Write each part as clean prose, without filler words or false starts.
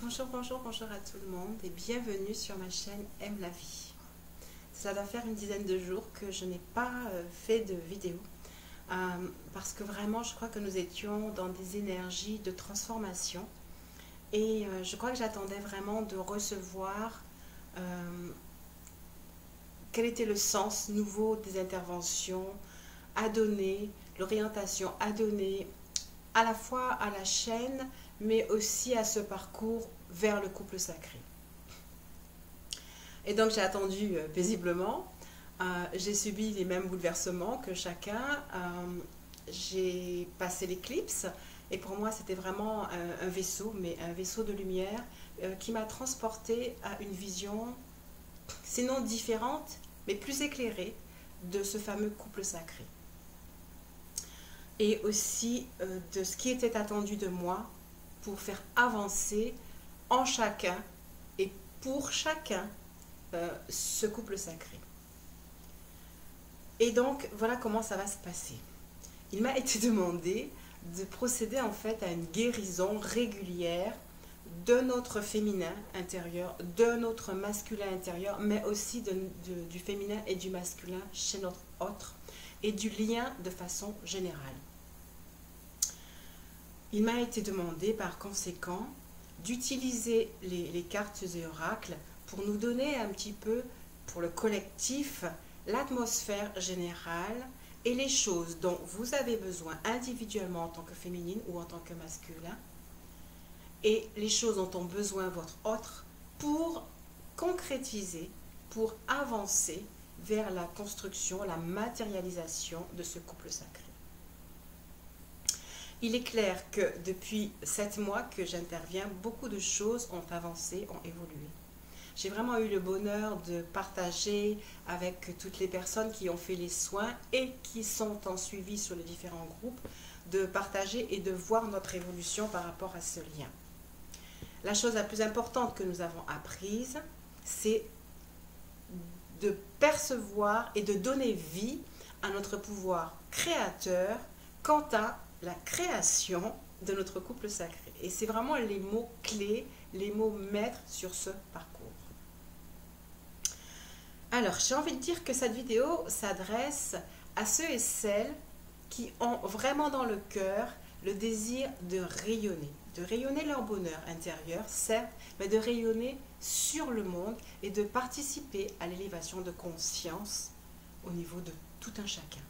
Bonjour, bonjour, bonjour à tout le monde et bienvenue sur ma chaîne Aime la vie. Ça doit faire une dizaine de jours que je n'ai pas fait de vidéo parce que vraiment je crois que nous étions dans des énergies de transformation et je crois que j'attendais vraiment de recevoir quel était le sens nouveau des interventions à donner, l'orientation à donner à la fois à la chaîne mais aussi à ce parcours vers le couple sacré. Et donc j'ai attendu paisiblement, j'ai subi les mêmes bouleversements que chacun, j'ai passé l'éclipse et pour moi c'était vraiment un vaisseau, mais un vaisseau de lumière qui m'a transporté à une vision, sinon différente, mais plus éclairée de ce fameux couple sacré. Et aussi de ce qui était attendu de moi pour faire avancer en chacun et pour chacun ce couple sacré. Et donc voilà comment ça va se passer. Il m'a été demandé de procéder en fait à une guérison régulière de notre féminin intérieur, de notre masculin intérieur, mais aussi du féminin et du masculin chez notre autre et du lien de façon générale. Il m'a été demandé par conséquent d'utiliser les cartes et oracles pour nous donner un petit peu, pour le collectif, l'atmosphère générale et les choses dont vous avez besoin individuellement en tant que féminine ou en tant que masculin et les choses dont ont besoin votre autre pour concrétiser, pour avancer vers la construction, la matérialisation de ce couple sacré. Il est clair que depuis 7 mois que j'interviens, beaucoup de choses ont avancé, ont évolué. J'ai vraiment eu le bonheur de partager avec toutes les personnes qui ont fait les soins et qui sont en suivi sur les différents groupes, de partager et de voir notre évolution par rapport à ce lien. La chose la plus importante que nous avons apprise, c'est de percevoir et de donner vie à notre pouvoir créateur quant à la création de notre couple sacré. Et c'est vraiment les mots clés, les mots maîtres sur ce parcours. Alors, j'ai envie de dire que cette vidéo s'adresse à ceux et celles qui ont vraiment dans le cœur le désir de rayonner leur bonheur intérieur, certes, mais de rayonner sur le monde et de participer à l'élévation de conscience au niveau de tout un chacun.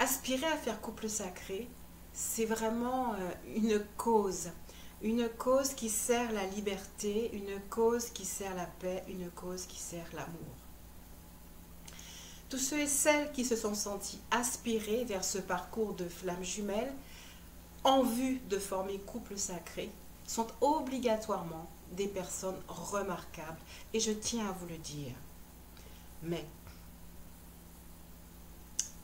Aspirer à faire couple sacré, c'est vraiment une cause qui sert la liberté, une cause qui sert la paix, une cause qui sert l'amour. Tous ceux et celles qui se sont sentis aspirer vers ce parcours de flammes jumelles en vue de former couple sacré sont obligatoirement des personnes remarquables et je tiens à vous le dire. Mais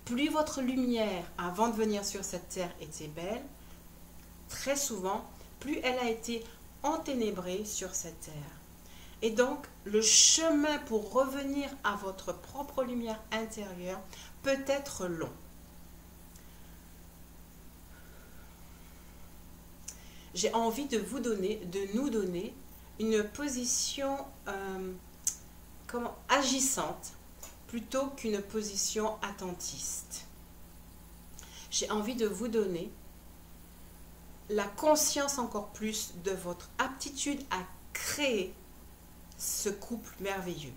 plus votre lumière avant de venir sur cette terre était belle, très souvent, plus elle a été enténébrée sur cette terre. Et donc, le chemin pour revenir à votre propre lumière intérieure peut être long. J'ai envie de nous donner une position agissante plutôt qu'une position attentiste. J'ai envie de vous donner la conscience encore plus de votre aptitude à créer ce couple merveilleux.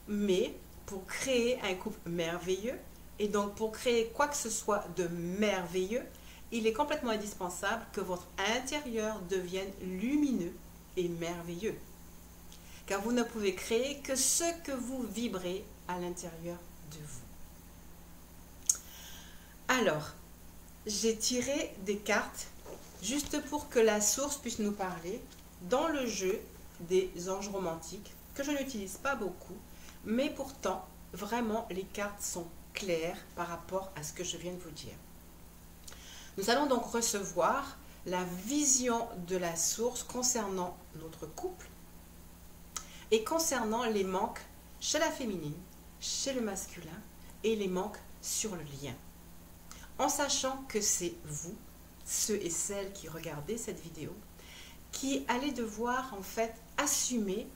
Mais pour créer un couple merveilleux, et donc pour créer quoi que ce soit de merveilleux, il est complètement indispensable que votre intérieur devienne lumineux et merveilleux. Car vous ne pouvez créer que ce que vous vibrez à l'intérieur de vous. Alors, j'ai tiré des cartes juste pour que la source puisse nous parler dans le jeu des anges romantiques, que je n'utilise pas beaucoup, mais pourtant, vraiment, les cartes sont claires par rapport à ce que je viens de vous dire. Nous allons donc recevoir la vision de la source concernant notre couple et concernant les manques chez la féminine, chez le masculin et les manques sur le lien. En sachant que c'est vous, ceux et celles qui regardez cette vidéo, qui allez devoir en fait assumer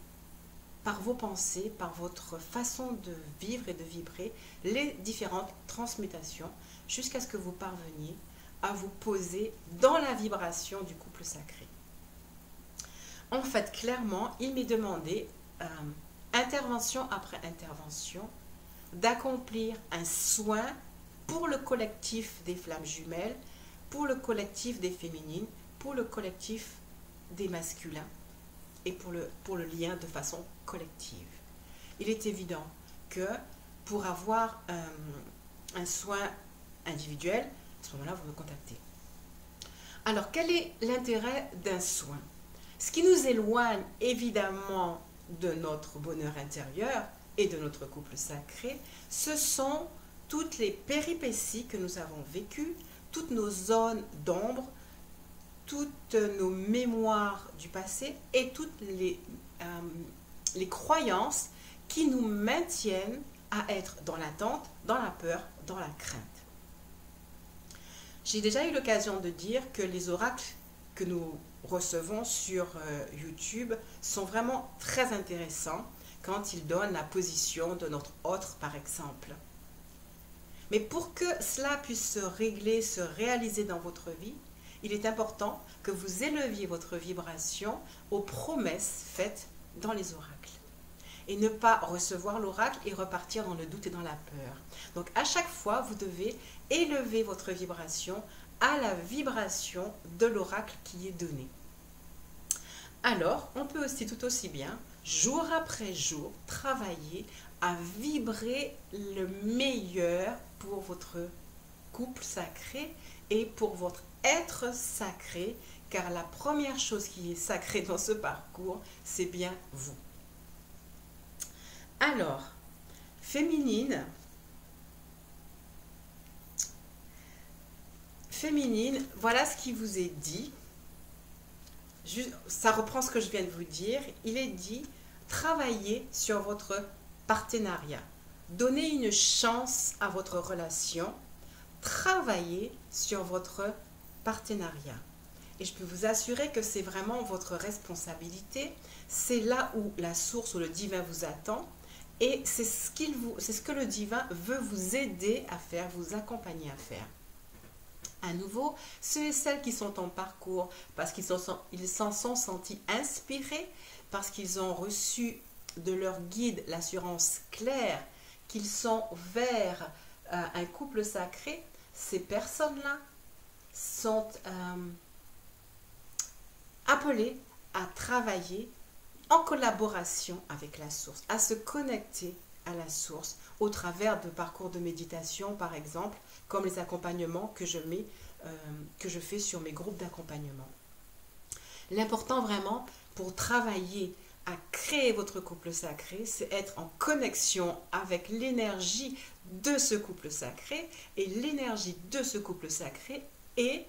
par vos pensées, par votre façon de vivre et de vibrer, les différentes transmutations jusqu'à ce que vous parveniez à vous poser dans la vibration du couple sacré. En fait, clairement, il m'est demandé, intervention après intervention, d'accomplir un soin pour le collectif des flammes jumelles, pour le collectif des féminines, pour le collectif des masculins et pour le lien de façon collective. Il est évident que pour avoir un soin individuel, à ce moment-là, vous me contactez. Alors, quel est l'intérêt d'un soin? Ce qui nous éloigne évidemment de notre bonheur intérieur et de notre couple sacré, ce sont toutes les péripéties que nous avons vécues, toutes nos zones d'ombre, toutes nos mémoires du passé et toutes les croyances qui nous maintiennent à être dans l'attente, dans la peur, dans la crainte. J'ai déjà eu l'occasion de dire que les oracles que nous recevons sur YouTube sont vraiment très intéressants quand ils donnent la position de notre autre, par exemple. Mais pour que cela puisse se régler, se réaliser dans votre vie, il est important que vous éleviez votre vibration aux promesses faites dans les oracles. Et ne pas recevoir l'oracle et repartir dans le doute et dans la peur. Donc à chaque fois, vous devez élever votre vibration à la vibration de l'oracle qui est donné. Alors, on peut aussi tout aussi bien, jour après jour, travailler à vibrer le meilleur pour votre couple sacré et pour votre être sacré, car la première chose qui est sacrée dans ce parcours, c'est bien vous. Alors, féminine, voilà ce qui vous est dit. Ça reprend ce que je viens de vous dire. Il est dit, travaillez sur votre partenariat. Donnez une chance à votre relation. Travaillez sur votre partenariat. Et je peux vous assurer que c'est vraiment votre responsabilité. C'est là où la source ou le divin vous attend. Et c'est ce que le divin veut vous aider à faire, vous accompagner à faire. À nouveau, ceux et celles qui sont en parcours parce qu'ils s'en sont sentis inspirés, parce qu'ils ont reçu de leur guide l'assurance claire qu'ils sont vers un couple sacré, ces personnes-là sont appelées à travailler en collaboration avec la source, à se connecter à la source au travers de parcours de méditation, par exemple, comme les accompagnements que je fais sur mes groupes d'accompagnement. L'important vraiment pour travailler à créer votre couple sacré, c'est être en connexion avec l'énergie de ce couple sacré, et l'énergie de ce couple sacré est,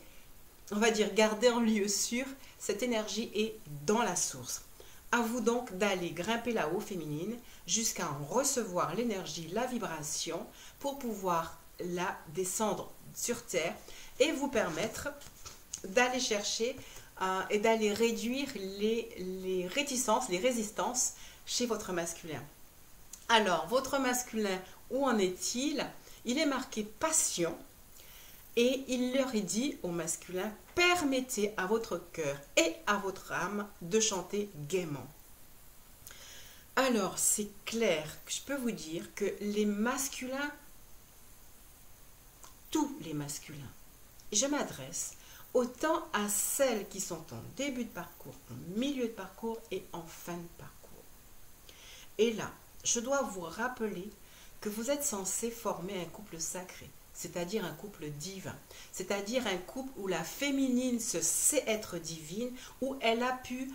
on va dire, gardée en lieu sûr, cette énergie est dans la source. À vous donc d'aller grimper là-haut, féminine, jusqu'à en recevoir l'énergie, la vibration, pour pouvoir la descendre sur Terre et vous permettre d'aller chercher et d'aller réduire les réticences, les résistances chez votre masculin. Alors, votre masculin, où en est-il? Il est marqué passion. Et il leur est dit au masculin, permettez à votre cœur et à votre âme de chanter gaiement. Alors, c'est clair que je peux vous dire que les masculins, tous les masculins, et je m'adresse autant à celles qui sont en début de parcours, en milieu de parcours et en fin de parcours. Et là, je dois vous rappeler que vous êtes censés former un couple sacré. C'est-à-dire un couple divin, c'est-à-dire un couple où la féminine se sait être divine, où elle a pu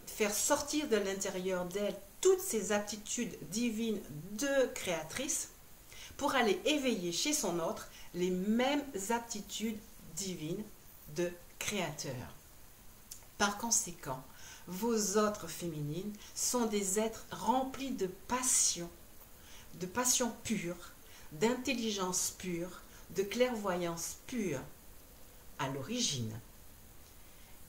faire sortir de l'intérieur d'elle toutes ses aptitudes divines de créatrice pour aller éveiller chez son autre les mêmes aptitudes divines de créateur. Par conséquent, vos autres féminines sont des êtres remplis de passion pure, d'intelligence pure, de clairvoyance pure à l'origine.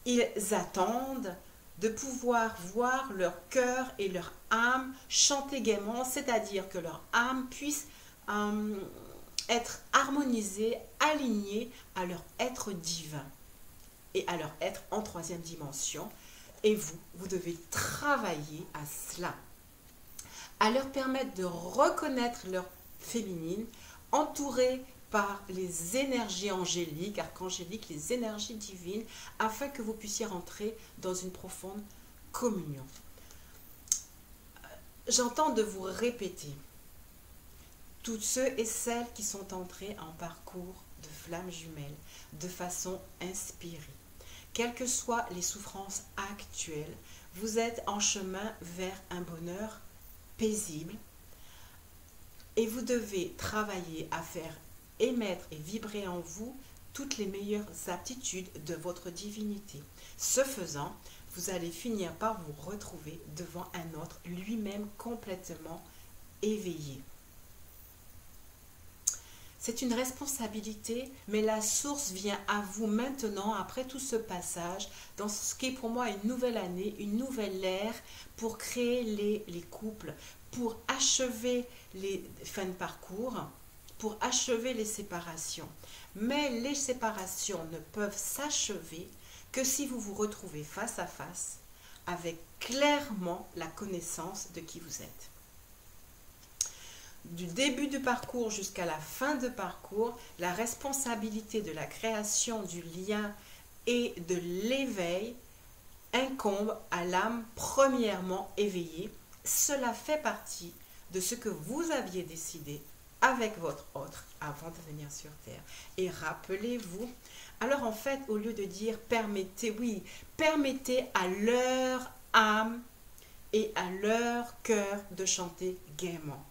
Ils attendent de pouvoir voir leur cœur et leur âme chanter gaiement, c'est-à-dire que leur âme puisse être harmonisée, alignée à leur être divin et à leur être en troisième dimension. Et vous devez travailler à cela, à leur permettre de reconnaître leur féminine, entourée par les énergies angéliques, archangéliques, les énergies divines, afin que vous puissiez rentrer dans une profonde communion. J'entends de vous répéter, toutes ceux et celles qui sont entrés en parcours de flammes jumelles de façon inspirée, quelles que soient les souffrances actuelles, vous êtes en chemin vers un bonheur paisible et vous devez travailler à faire émettre et vibrer en vous toutes les meilleures aptitudes de votre divinité. Ce faisant, vous allez finir par vous retrouver devant un autre lui-même complètement éveillé. C'est une responsabilité, mais la source vient à vous maintenant, après tout ce passage, dans ce qui est pour moi une nouvelle année, une nouvelle ère, pour créer les couples, pour achever les fins de parcours, pour achever les séparations. Mais les séparations ne peuvent s'achever que si vous vous retrouvez face à face, avec clairement la connaissance de qui vous êtes. Du début du parcours jusqu'à la fin de parcours, la responsabilité de la création du lien et de l'éveil incombe à l'âme premièrement éveillée. Cela fait partie de ce que vous aviez décidé avec votre autre avant de venir sur Terre. Et rappelez-vous, alors en fait, au lieu de dire permettez, oui, permettez à leur âme et à leur cœur de chanter gaiement.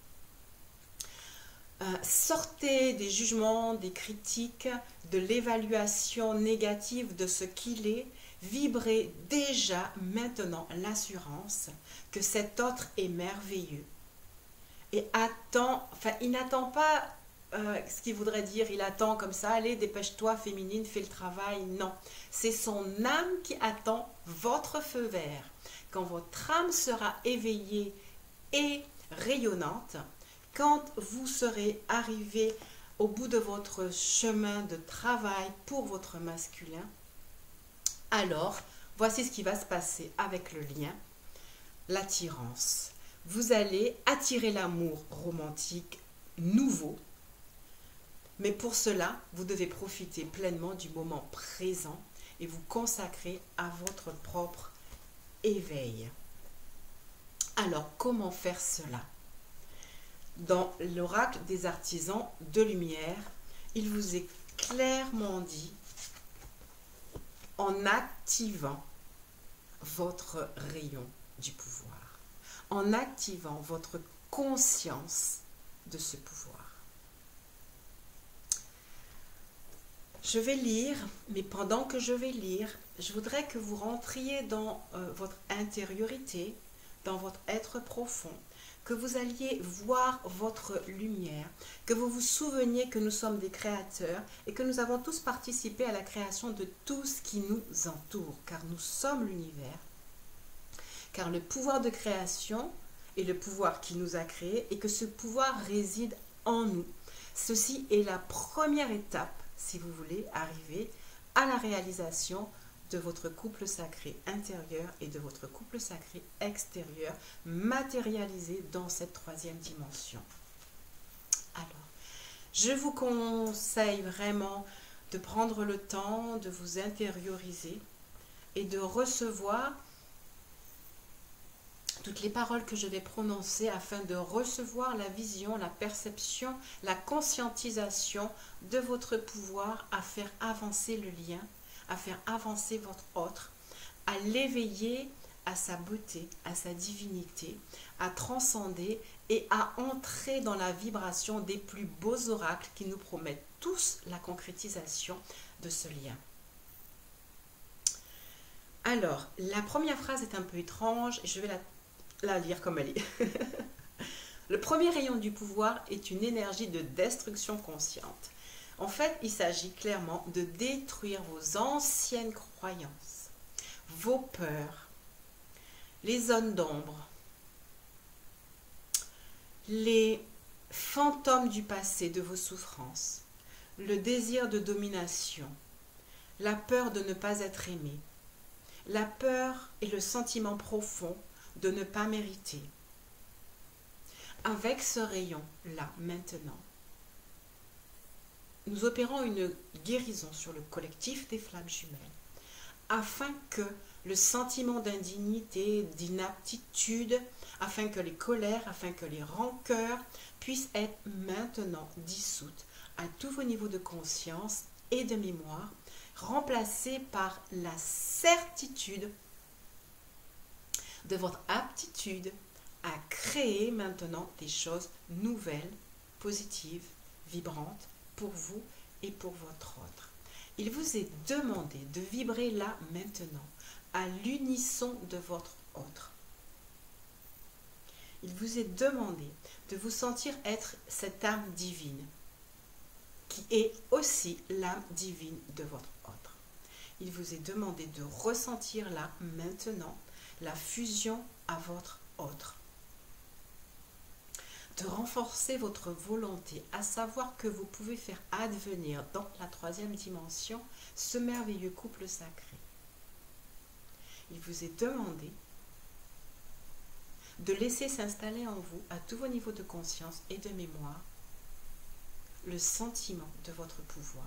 Sortez des jugements, des critiques, de l'évaluation négative de ce qu'il est. Vibrez déjà maintenant l'assurance que cet autre est merveilleux. Et il n'attend pas ce qu'il voudrait dire, il attend comme ça, allez, dépêche-toi, féminine, fais le travail. Non, c'est son âme qui attend votre feu vert. Quand votre âme sera éveillée et rayonnante, quand vous serez arrivé au bout de votre chemin de travail pour votre masculin, alors voici ce qui va se passer avec le lien, l'attirance. Vous allez attirer l'amour romantique nouveau, mais pour cela, vous devez profiter pleinement du moment présent et vous consacrer à votre propre éveil. Alors, comment faire cela ? Dans l'oracle des artisans de lumière, il vous est clairement dit, en activant votre rayon du pouvoir, en activant votre conscience de ce pouvoir. Je vais lire, mais pendant que je vais lire, je voudrais que vous rentriez dans votre intériorité, dans votre être profond, que vous alliez voir votre lumière, que vous vous souveniez que nous sommes des créateurs et que nous avons tous participé à la création de tout ce qui nous entoure, car nous sommes l'univers. Car le pouvoir de création est le pouvoir qui nous a créés et que ce pouvoir réside en nous. Ceci est la première étape, si vous voulez, arriver à la réalisation de votre couple sacré intérieur et de votre couple sacré extérieur, matérialisé dans cette troisième dimension. Alors, je vous conseille vraiment de prendre le temps de vous intérioriser et de recevoir toutes les paroles que je vais prononcer afin de recevoir la vision, la perception, la conscientisation de votre pouvoir à faire avancer le lien, à faire avancer votre autre, à l'éveiller à sa beauté, à sa divinité, à transcender et à entrer dans la vibration des plus beaux oracles qui nous promettent tous la concrétisation de ce lien. Alors, la première phrase est un peu étrange et je vais la lire comme elle est. Le premier rayon du pouvoir est une énergie de destruction consciente. En fait, il s'agit clairement de détruire vos anciennes croyances vos peurs, les zones d'ombre, les fantômes du passé de vos souffrances, le désir de domination, la peur de ne pas être aimé, la peur et le sentiment profond de ne pas mériter. Avec ce rayon-là, maintenant, nous opérons une guérison sur le collectif des flammes jumelles, afin que le sentiment d'indignité, d'inaptitude, afin que les colères, afin que les rancœurs puissent être maintenant dissoutes à tous vos niveaux de conscience et de mémoire, remplacés par la certitude de votre aptitude à créer maintenant des choses nouvelles, positives, vibrantes pour vous et pour votre autre. Il vous est demandé de vibrer là maintenant, à l'unisson de votre autre. Il vous est demandé de vous sentir être cette âme divine, qui est aussi l'âme divine de votre autre. Il vous est demandé de ressentir là maintenant la fusion à votre autre. De renforcer votre volonté, à savoir que vous pouvez faire advenir dans la troisième dimension ce merveilleux couple sacré. Il vous est demandé de laisser s'installer en vous, à tous vos niveaux de conscience et de mémoire, le sentiment de votre pouvoir.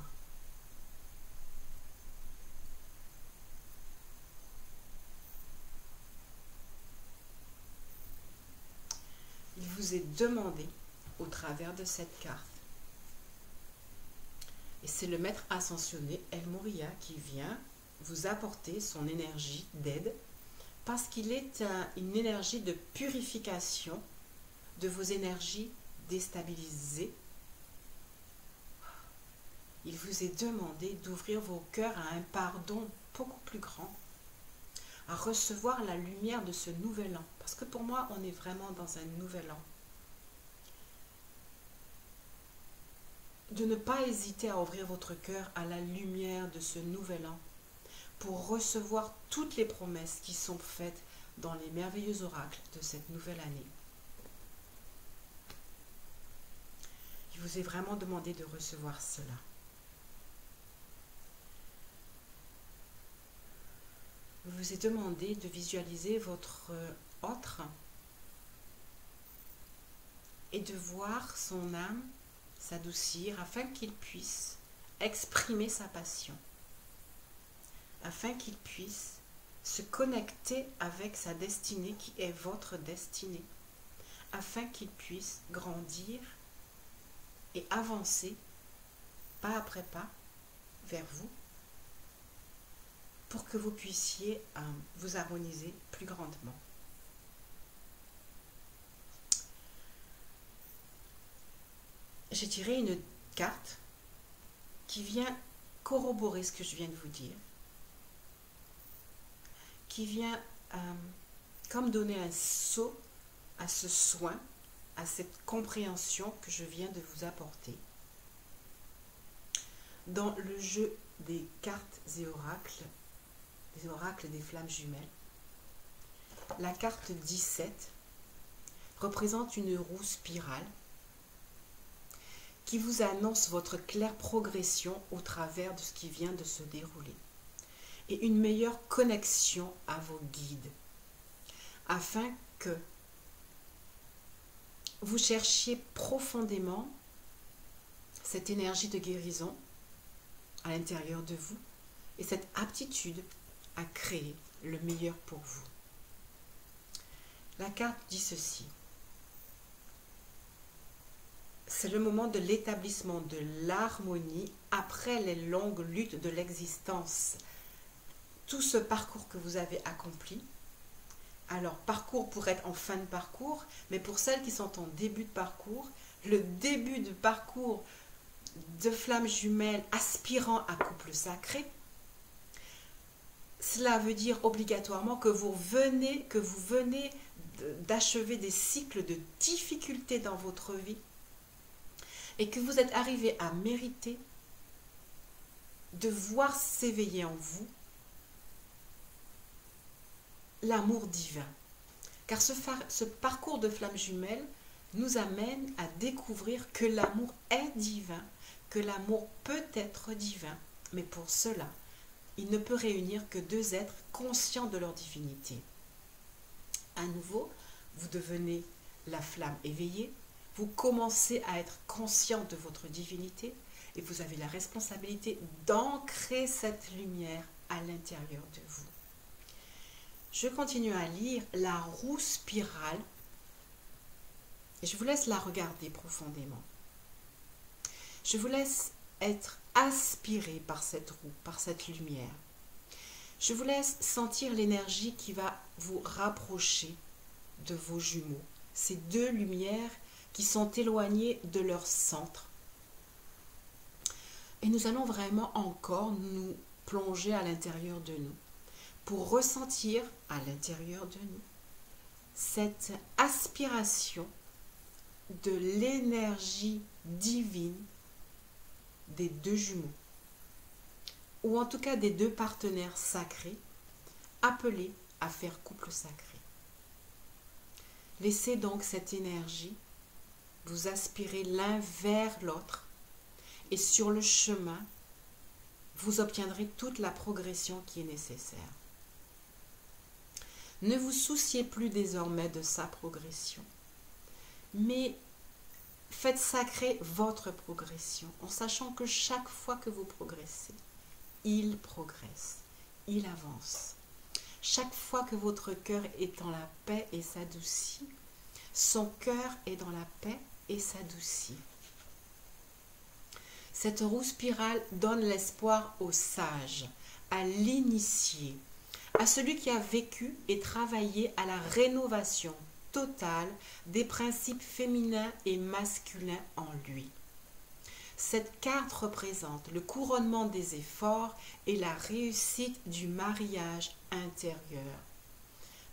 Il vous est demandé, au travers de cette carte, et c'est le maître ascensionné El Moria qui vient vous apporter son énergie d'aide, parce qu'il est une énergie de purification de vos énergies déstabilisées. Il vous est demandé d'ouvrir vos cœurs à un pardon beaucoup plus grand, à recevoir la lumière de ce nouvel an. Parce que pour moi, on est vraiment dans un nouvel an. De ne pas hésiter à ouvrir votre cœur à la lumière de ce nouvel an, pour recevoir toutes les promesses qui sont faites dans les merveilleux oracles de cette nouvelle année. Il vous est vraiment demandé de recevoir cela. Il vous est demandé de visualiser votre autre et de voir son âme s'adoucir afin qu'il puisse exprimer sa passion, afin qu'il puisse se connecter avec sa destinée qui est votre destinée, afin qu'il puisse grandir et avancer pas après pas vers vous, pour que vous puissiez vous harmoniser plus grandement. J'ai tiré une carte qui vient corroborer ce que je viens de vous dire, qui vient comme donner un sceau à ce soin, à cette compréhension que je viens de vous apporter. Dans le jeu des cartes et oracles, des oracles des flammes jumelles, la carte 17 représente une roue spirale qui vous annonce votre claire progression au travers de ce qui vient de se dérouler et une meilleure connexion à vos guides, afin que vous cherchiez profondément cette énergie de guérison à l'intérieur de vous et cette aptitude à créer le meilleur pour vous. La carte dit ceci: c'est le moment de l'établissement de l'harmonie après les longues luttes de l'existence. Tout ce parcours que vous avez accompli, alors parcours pour être en fin de parcours, mais pour celles qui sont en début de parcours, le début de parcours de flammes jumelles aspirant à couple sacré, cela veut dire obligatoirement que vous venez d'achever des cycles de difficultés dans votre vie et que vous êtes arrivé à mériter de voir s'éveiller en vous l'amour divin. Car ce parcours de flamme jumelle nous amène à découvrir que l'amour est divin, que l'amour peut être divin, mais pour cela, il ne peut réunir que deux êtres conscients de leur divinité. À nouveau, vous devenez la flamme éveillée, vous commencez à être conscient de votre divinité et vous avez la responsabilité d'ancrer cette lumière à l'intérieur de vous. Je continue à lire la roue spirale et je vous laisse la regarder profondément. Je vous laisse être aspiré par cette roue, par cette lumière. Je vous laisse sentir l'énergie qui va vous rapprocher de vos jumeaux. Ces deux lumières qui sont éloignées de leur centre. Et nous allons vraiment encore nous plonger à l'intérieur de nous pour ressentir à l'intérieur de nous cette aspiration de l'énergie divine des deux jumeaux, ou en tout cas des deux partenaires sacrés appelés à faire couple sacré. Laissez donc cette énergie vous aspirer l'un vers l'autre et sur le chemin, vous obtiendrez toute la progression qui est nécessaire. Ne vous souciez plus désormais de sa progression, mais faites sacrer votre progression en sachant que chaque fois que vous progressez, il progresse, il avance. Chaque fois que votre cœur est dans la paix et s'adoucit, son cœur est dans la paix et s'adoucit. Cette roue spirale donne l'espoir au sage, à l'initié, à celui qui a vécu et travaillé à la rénovation totale des principes féminins et masculins en lui. Cette carte représente le couronnement des efforts et la réussite du mariage intérieur.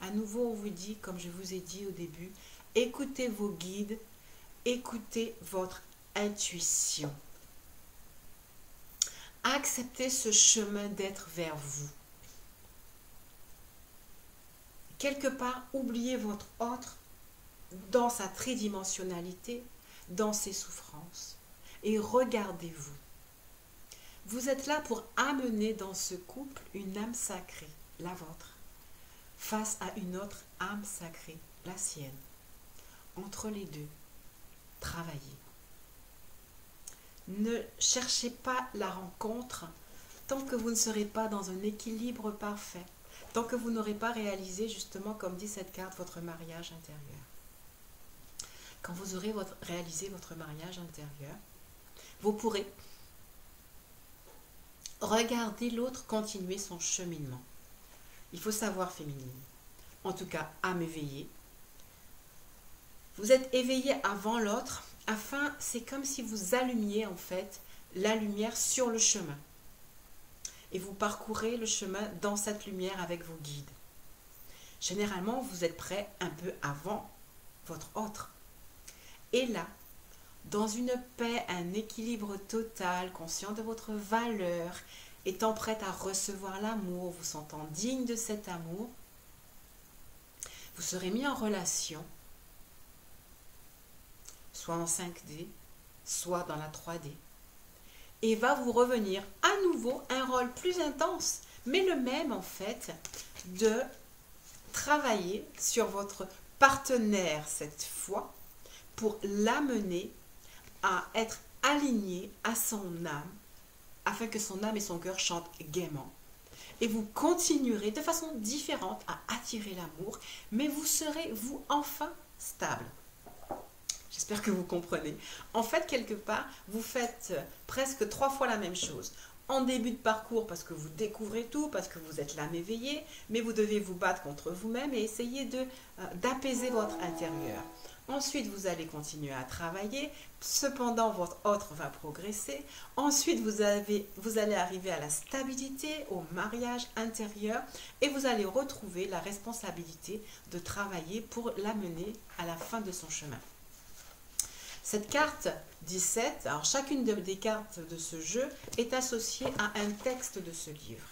À nouveau, on vous dit, comme je vous ai dit au début, écoutez vos guides, écoutez votre intuition. Acceptez ce chemin d'être vers vous. Quelque part, oubliez votre autre dans sa tridimensionnalité, dans ses souffrances. Et regardez-vous. Vous êtes là pour amener dans ce couple une âme sacrée, la vôtre, face à une autre âme sacrée, la sienne. Entre les deux, travaillez. Ne cherchez pas la rencontre tant que vous ne serez pas dans un équilibre parfait, tant que vous n'aurez pas réalisé, justement, comme dit cette carte, votre mariage intérieur. Quand vous aurez réalisé votre mariage intérieur, vous pourrez regarder l'autre continuer son cheminement. Il faut savoir, féminine, en tout cas âme éveillée. Vous êtes éveillé avant l'autre, afin, c'est comme si vous allumiez en fait la lumière sur le chemin. Et vous parcourez le chemin dans cette lumière avec vos guides. Généralement, vous êtes prêt un peu avant votre autre. Et là, dans une paix, un équilibre total, conscient de votre valeur, étant prête à recevoir l'amour, vous sentant digne de cet amour, vous serez mis en relation, soit en 5D, soit dans la 3D. Et va vous revenir à nouveau un rôle plus intense, mais le même en fait, de travailler sur votre partenaire cette fois, pour l'amener à être aligné à son âme, afin que son âme et son cœur chantent gaiement. Et vous continuerez de façon différente à attirer l'amour, mais vous serez, vous, enfin stable. J'espère que vous comprenez. En fait, quelque part, vous faites presque 3 fois la même chose. En début de parcours, parce que vous découvrez tout, parce que vous êtes l'âme éveillée, mais vous devez vous battre contre vous-même et essayer d'apaiser votre intérieur. Ensuite, vous allez continuer à travailler. Cependant, votre autre va progresser. Ensuite, vous allez arriver à la stabilité, au mariage intérieur. Et vous allez retrouver la responsabilité de travailler pour l'amener à la fin de son chemin. Cette carte 17, alors chacune des cartes de ce jeu est associée à un texte de ce livre.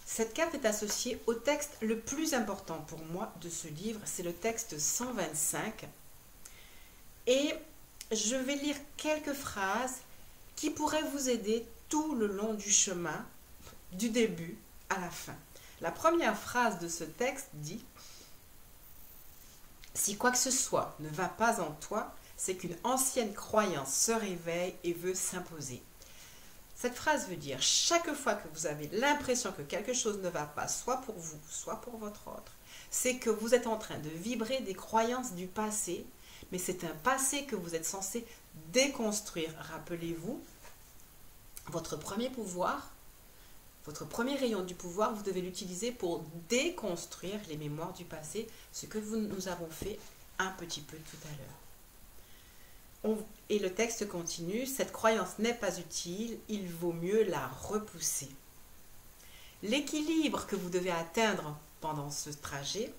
Cette carte est associée au texte le plus important pour moi de ce livre, c'est le texte 125. Et je vais lire quelques phrases qui pourraient vous aider tout le long du chemin, du début à la fin. La première phrase de ce texte dit « Si quoi que ce soit ne va pas en toi, c'est qu'une ancienne croyance se réveille et veut s'imposer. » Cette phrase veut dire chaque fois que vous avez l'impression que quelque chose ne va pas, soit pour vous, soit pour votre autre, c'est que vous êtes en train de vibrer des croyances du passé, mais c'est un passé que vous êtes censé déconstruire. Rappelez-vous, votre premier pouvoir, votre premier rayon du pouvoir, vous devez l'utiliser pour déconstruire les mémoires du passé, ce que nous avons fait un petit peu tout à l'heure. Et le texte continue, cette croyance n'est pas utile, il vaut mieux la repousser. L'équilibre que vous devez atteindre pendant ce trajet,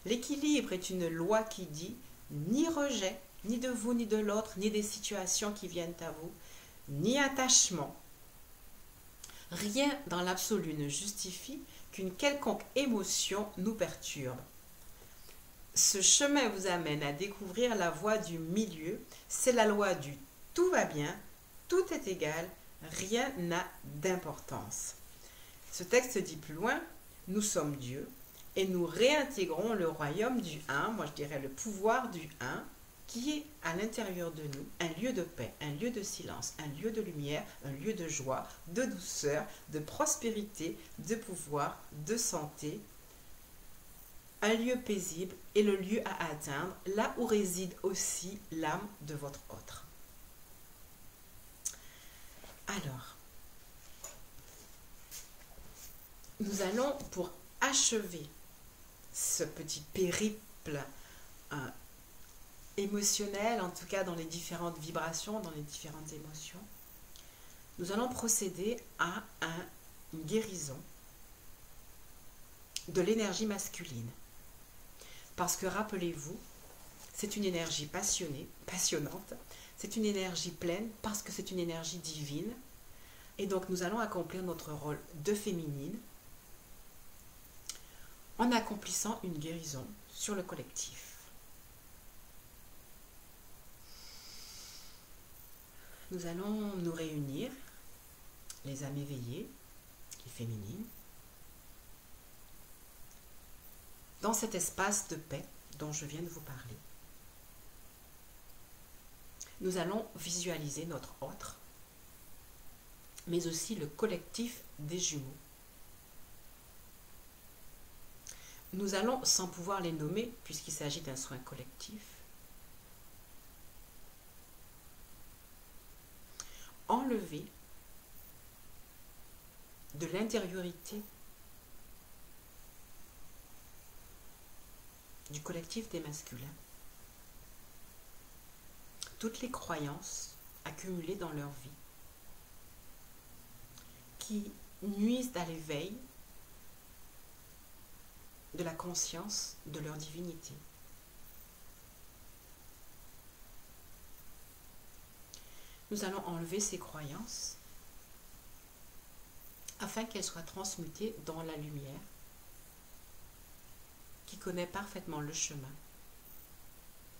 l'équilibre est une loi qui dit ni rejet, ni de vous, ni de l'autre, ni des situations qui viennent à vous, ni attachement. Rien dans l'absolu ne justifie qu'une quelconque émotion nous perturbe. Ce chemin vous amène à découvrir la voie du milieu. C'est la loi du tout va bien, tout est égal, rien n'a d'importance. Ce texte dit plus loin, nous sommes Dieu et nous réintégrons le royaume du un, moi je dirais le pouvoir du un, qui est à l'intérieur de nous, un lieu de paix, un lieu de silence, un lieu de lumière, un lieu de joie, de douceur, de prospérité, de pouvoir, de santé, un lieu paisible et le lieu à atteindre, là où réside aussi l'âme de votre autre. Alors, nous allons, pour achever ce petit périple émotionnel, en tout cas dans les différentes vibrations, dans les différentes émotions, nous allons procéder à une guérison de l'énergie masculine. Parce que rappelez-vous, c'est une énergie passionnée, passionnante, c'est une énergie pleine parce que c'est une énergie divine. Et donc nous allons accomplir notre rôle de féminine en accomplissant une guérison sur le collectif. Nous allons nous réunir, les âmes éveillées, les féminines, dans cet espace de paix dont je viens de vous parler. Nous allons visualiser notre autre, mais aussi le collectif des jumeaux. Nous allons, sans pouvoir les nommer, puisqu'il s'agit d'un soin collectif, enlever de l'intériorité du collectif des masculins toutes les croyances accumulées dans leur vie qui nuisent à l'éveil de la conscience de leur divinité. Nous allons enlever ces croyances afin qu'elles soient transmutées dans la lumière qui connaît parfaitement le chemin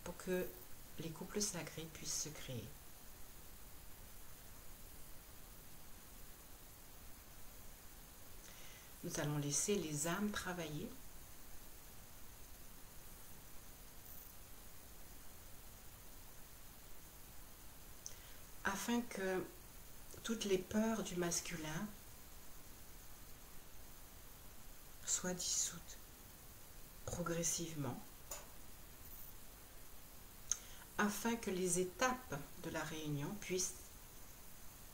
pour que les couples sacrés puissent se créer. Nous allons laisser les âmes travailler afin que toutes les peurs du masculin soient dissoutes progressivement, afin que les étapes de la réunion puissent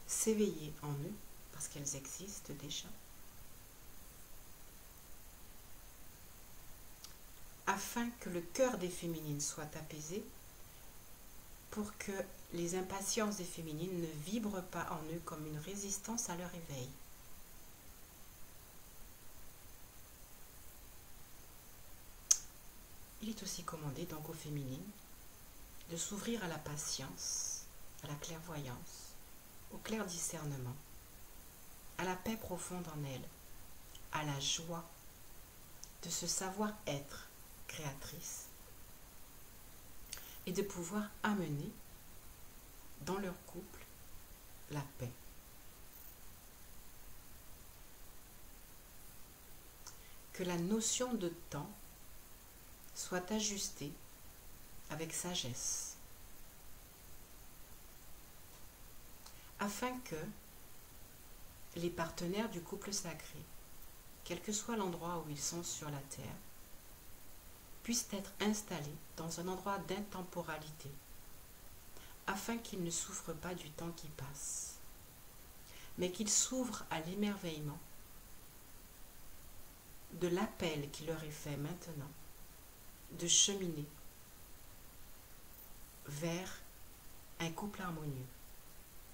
s'éveiller en eux, parce qu'elles existent déjà, afin que le cœur des féminines soit apaisé, pour que les impatiences des féminines ne vibrent pas en eux comme une résistance à leur éveil. Il est aussi commandé donc aux féminines de s'ouvrir à la patience, à la clairvoyance, au clair discernement, à la paix profonde en elles, à la joie de se savoir être créatrice et de pouvoir amener dans leur couple la paix. Que la notion de temps soit ajustée avec sagesse, afin que les partenaires du couple sacré, quel que soit l'endroit où ils sont sur la terre, puissent être installés dans un endroit d'intemporalité, afin qu'ils ne souffrent pas du temps qui passe, mais qu'ils s'ouvrent à l'émerveillement de l'appel qui leur est fait maintenant de cheminer vers un couple harmonieux,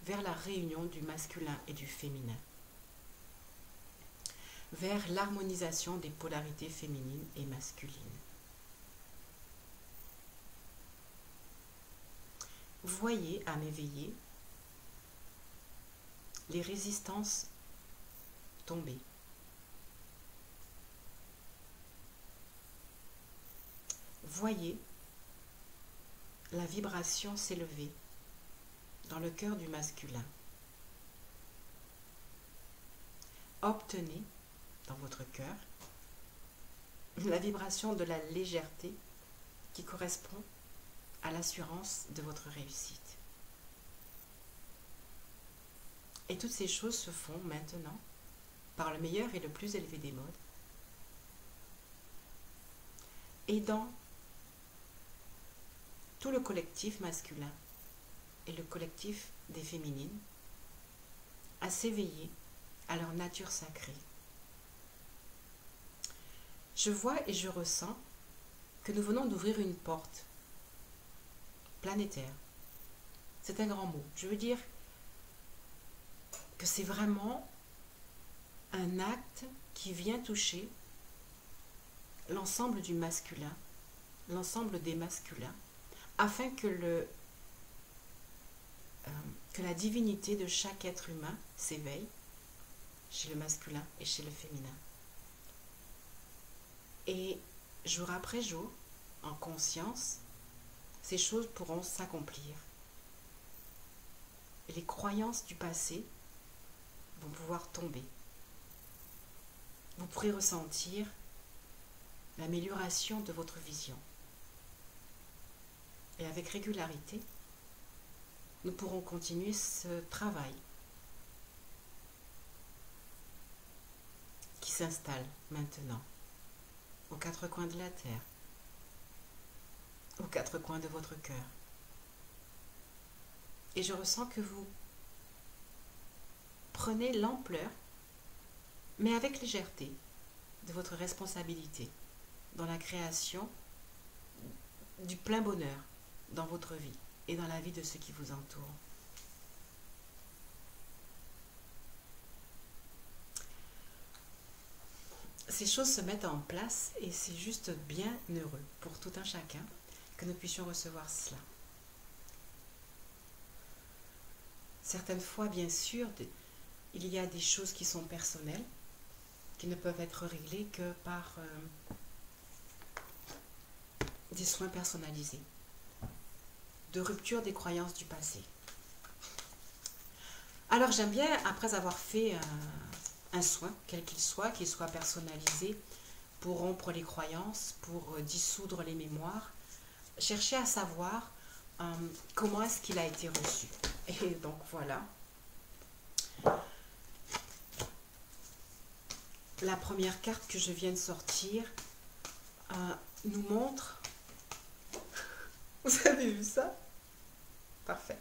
vers la réunion du masculin et du féminin, vers l'harmonisation des polarités féminines et masculines. Voyez à m'éveiller les résistances tomber. Voyez la vibration s'élever dans le cœur du masculin. Obtenez dans votre cœur la vibration de la légèreté qui correspond à l'assurance de votre réussite. Et toutes ces choses se font maintenant par le meilleur et le plus élevé des modes. Et dans tout le collectif masculin et le collectif des féminines à s'éveiller à leur nature sacrée. Je vois et je ressens que nous venons d'ouvrir une porte planétaire. C'est un grand mot. Je veux dire que c'est vraiment un acte qui vient toucher l'ensemble du masculin, l'ensemble des masculins, afin que la divinité de chaque être humain s'éveille chez le masculin et chez le féminin. Et jour après jour, en conscience, ces choses pourront s'accomplir. Et les croyances du passé vont pouvoir tomber. Vous pourrez ressentir l'amélioration de votre vision. Et avec régularité, nous pourrons continuer ce travail qui s'installe maintenant aux quatre coins de la terre, aux quatre coins de votre cœur. Et je ressens que vous prenez l'ampleur, mais avec légèreté, de votre responsabilité dans la création du plein bonheur dans votre vie et dans la vie de ceux qui vous entourent. Ces choses se mettent en place et c'est juste bien heureux pour tout un chacun que nous puissions recevoir cela. Certaines fois, bien sûr, il y a des choses qui sont personnelles, qui ne peuvent être réglées que par des soins personnalisés, de rupture des croyances du passé. Alors j'aime bien, après avoir fait un soin, quel qu'il soit personnalisé, pour rompre les croyances, pour dissoudre les mémoires, chercher à savoir comment est-ce qu'il a été reçu. Et donc voilà. La première carte que je viens de sortir nous montre... Vous avez vu ça? Parfait.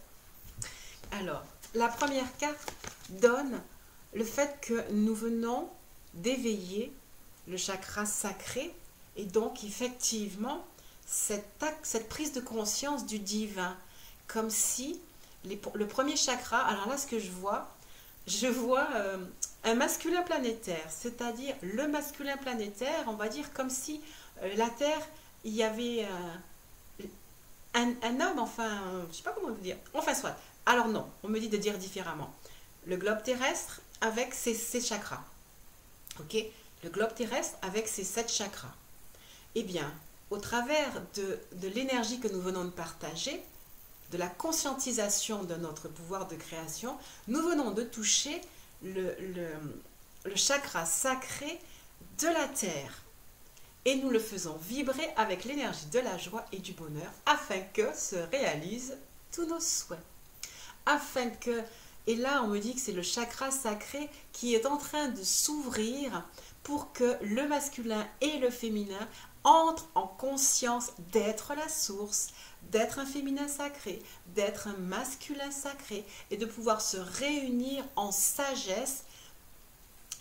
Alors, la première carte donne le fait que nous venons d'éveiller le chakra sacré et donc effectivement cette prise de conscience du divin, comme si le premier chakra, alors là ce que je vois un masculin planétaire, c'est-à-dire le masculin planétaire, on va dire comme si la Terre, il y avait un homme, enfin, je ne sais pas comment vous dire, enfin soit, alors non, on me dit de dire différemment, le globe terrestre avec ses chakras, ok, le globe terrestre avec ses 7 chakras. Eh bien, au travers de l'énergie que nous venons de partager, de la conscientisation de notre pouvoir de création, nous venons de toucher le chakra sacré de la Terre. Et nous le faisons vibrer avec l'énergie de la joie et du bonheur afin que se réalisent tous nos souhaits. Afin que, et là on me dit que c'est le chakra sacré qui est en train de s'ouvrir pour que le masculin et le féminin entrent en conscience d'être la source, d'être un féminin sacré, d'être un masculin sacré et de pouvoir se réunir en sagesse,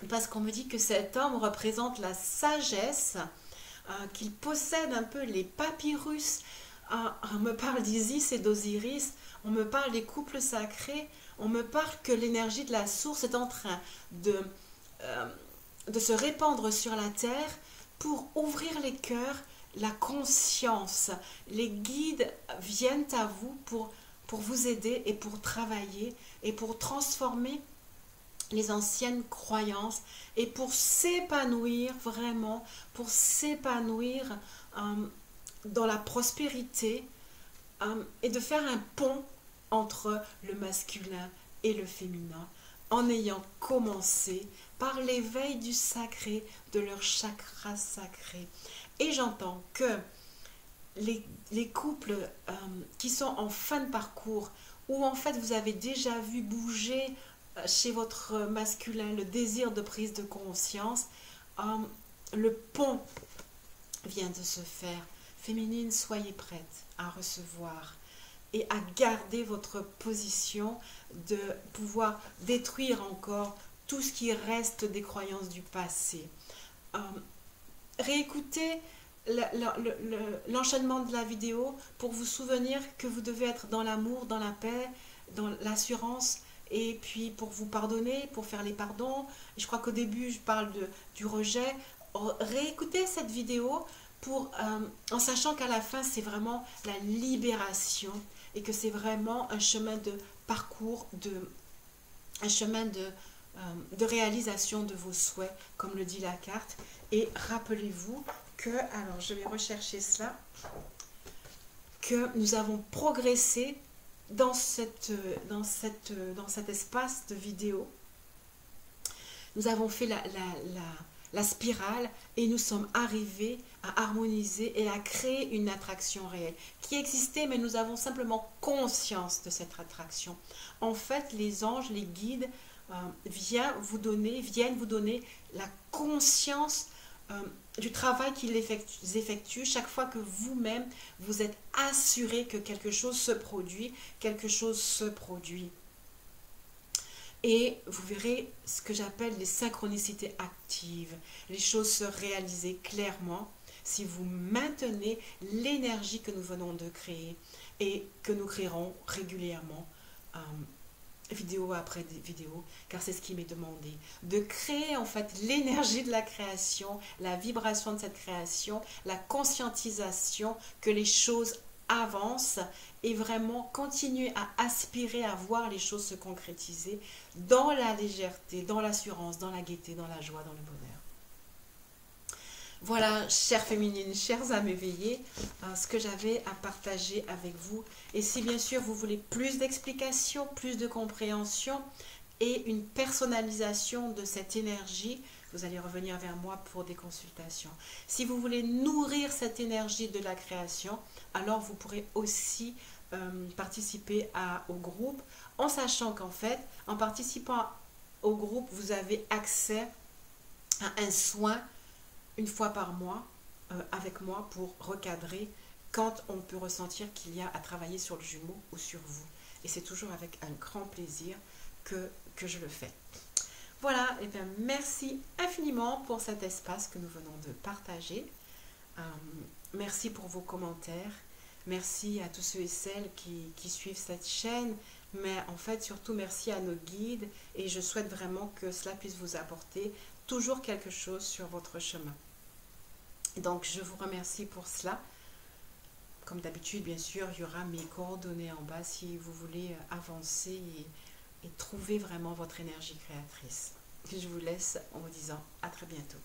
parce qu'on me dit que cet homme représente la sagesse, qu'il possède un peu les papyrus. On me parle d'Isis et d'Osiris, on me parle des couples sacrés, on me parle que l'énergie de la source est en train de se répandre sur la terre pour ouvrir les cœurs, la conscience. Les guides viennent à vous pour vous aider et pour travailler et pour transformer les anciennes croyances et pour s'épanouir vraiment, pour s'épanouir dans la prospérité et de faire un pont entre le masculin et le féminin en ayant commencé par l'éveil du sacré, de leur chakra sacré. Et j'entends que les couples qui sont en fin de parcours, où en fait vous avez déjà vu bouger chez votre masculin le désir de prise de conscience, le pont vient de se faire. Féminine, soyez prête à recevoir et à garder votre position de pouvoir détruire encore tout ce qui reste des croyances du passé. Réécoutez l'enchaînement de la vidéo pour vous souvenir que vous devez être dans l'amour, dans la paix, dans l'assurance, et puis pour vous pardonner, pour faire les pardons. Je crois qu'au début je parle du rejet. Réécoutez cette vidéo en sachant qu'à la fin c'est vraiment la libération et que c'est vraiment un chemin de parcours, un chemin de réalisation de vos souhaits, comme le dit la carte. Et rappelez-vous que, alors je vais rechercher cela, que nous avons progressé dans cet espace de vidéo. Nous avons fait la spirale et nous sommes arrivés à harmoniser et à créer une attraction réelle qui existait, mais nous avons simplement conscience de cette attraction. En fait, les anges, les guides viennent vous donner la conscience du travail qu'ils effectuent chaque fois que vous-même vous êtes assuré que quelque chose se produit, Et vous verrez ce que j'appelle les synchronicités actives. Les choses se réaliser clairement si vous maintenez l'énergie que nous venons de créer et que nous créerons régulièrement, vidéo après vidéo, car c'est ce qui m'est demandé. De créer en fait l'énergie de la création, la vibration de cette création, la conscientisation que les choses avancent et vraiment continuer à aspirer à voir les choses se concrétiser dans la légèreté, dans l'assurance, dans la gaieté, dans la joie, dans le bonheur. Voilà, chères féminines, chères âmes éveillées, ce que j'avais à partager avec vous. Et si bien sûr vous voulez plus d'explications, plus de compréhension et une personnalisation de cette énergie, vous allez revenir vers moi pour des consultations. Si vous voulez nourrir cette énergie de la création, alors vous pourrez aussi participer au groupe, en sachant qu'en fait, en participant au groupe, vous avez accès à un soin une fois par mois avec moi pour recadrer quand on peut ressentir qu'il y a à travailler sur le jumeau ou sur vous. Et c'est toujours avec un grand plaisir que je le fais. Voilà, et bien merci infiniment pour cet espace que nous venons de partager. Merci pour vos commentaires. Merci à tous ceux et celles qui suivent cette chaîne. Mais en fait, surtout, merci à nos guides. Et je souhaite vraiment que cela puisse vous apporter toujours quelque chose sur votre chemin. Donc, je vous remercie pour cela. Comme d'habitude, bien sûr, il y aura mes coordonnées en bas si vous voulez avancer et trouver vraiment votre énergie créatrice. Je vous laisse en vous disant à très bientôt.